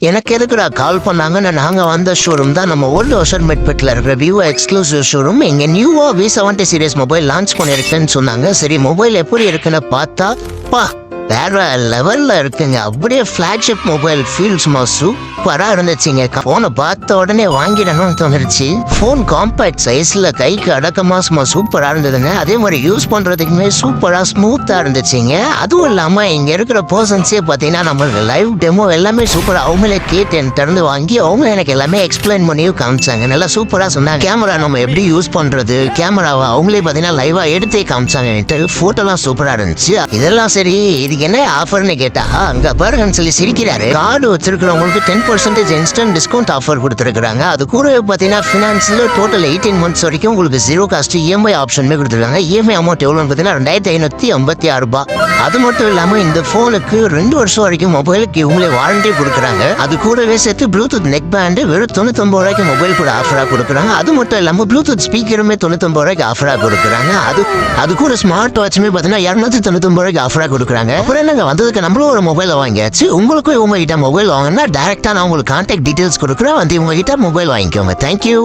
எனக்கு எதுக்குடா கால் பண்ணாங்கன்னு நாங்க வந்த ஷோரூம் தான் நம்ம ஓல்டு ஓஷர்மெட்பெட்ல இருக்கிற விவோ எக்ஸ்க்ளூசிவ் ஷோரூம். இங்க நியூவா V70 சீரிஸ் மொபைல் லான்ச் பண்ணிருக்குன்னு சொன்னாங்க. சரி மொபைல் எப்படி இருக்குன்னு பார்த்தா வேற லெவல்ல இருக்குங்க. அப்படியே ஃபிளாக்ஷிப் மொபைல் ஃபீல் சும்மா சூப்பரா இருந்துச்சுங்க. போனை பார்த்த உடனே வாங்கிடணும்னு தோணுச்சு. போன் காம்பாக்ட் சைஸ்ல கைக்கு அடக்கமா சும்மா சூப்பரா இருந்ததுங்க. அதே மாதிரி யூஸ் பண்றதுக்குமே சூப்பரா ஸ்மூத்தா இருந்துச்சுங்க. அதுவும் இல்லாம இங்க இருக்கிற பர்சன்ஸே பாத்தீங்கன்னா நம்மளுக்கு லைவ் டெமோ எல்லாமே சூப்பரா அவங்களே கேட்டு திறந்து வாங்கி அவங்க எனக்கு எல்லாமே எக்ஸ்பிளைன் பண்ணியும் காமிச்சாங்க. நல்லா சூப்பரா சொன்னாங்க. கேமரா நம்ம எப்படி யூஸ் பண்றது, கேமராவை அவங்களே பாத்தீங்கன்னா லைவா எடுத்தே காமிச்சாங்க. போட்டோலாம் சூப்பரா இருந்துச்சு. இதெல்லாம் சரி இது என்ன ஆஃபர்னு கேட்டா அங்க பாருங்கன்னு சொல்லி சிரிக்கிறாரு. கார்டு வச்சிருக்கிறவங்களுக்கு 10% இன்ஸ்டன்ட் டிஸ்கவுண்ட் ஆஃபர் கொடுத்துருக்காங்க. அது கூட பாத்தீங்கன்னா பினான்ஸ்ல டோட்டல் 18 months வரைக்கும் உங்களுக்கு 0 காஸ்ட் EMI ஆப்ஷனுமே கொடுத்துருக்காங்க. EMI அமௌண்ட் எவ்வளோன்னு பார்த்தீங்கன்னா 2556 ரூபாய். அது மட்டும் இல்லாம இந்த போனுக்கு 2 வருஷம் வரைக்கும் மொபைலுக்கு இவங்களே வாரண்டி கொடுக்குறாங்க. அது கூடவே சேர்த்து ப்ளூடூத் நெக் பேண்ட் வெறும் 99 ரூபாய்க்கு மொபைல் கூட ஆஃபரா கொடுக்குறாங்க. அது மட்டும் இல்லாம ப்ளூடூத் ஸ்பீக்கருமே 99 ரூபாய்க்கு ஆஃபரா கொடுக்குறாங்க. அது கூட ஸ்மார்ட் வாட்சுமே பாத்தீங்கன்னா 299 ரூபாய்க்கு ஆஃபரா கொடுக்குறாங்க. அப்புறம் என்னங்க வந்ததுக்கு நம்மளும் ஒரு மொபைல் வாங்கியாச்சு. உங்களுக்கும் உங்ககிட்ட மொபைல் வாங்கினா டைரக்டா நான் உங்களுக்கு கான்டாக்ட் டீடைல்ஸ் கொடுக்குறேன். வந்து உங்ககிட்ட மொபைல் வாங்கிக்கோங்க. தேங்க்யூ.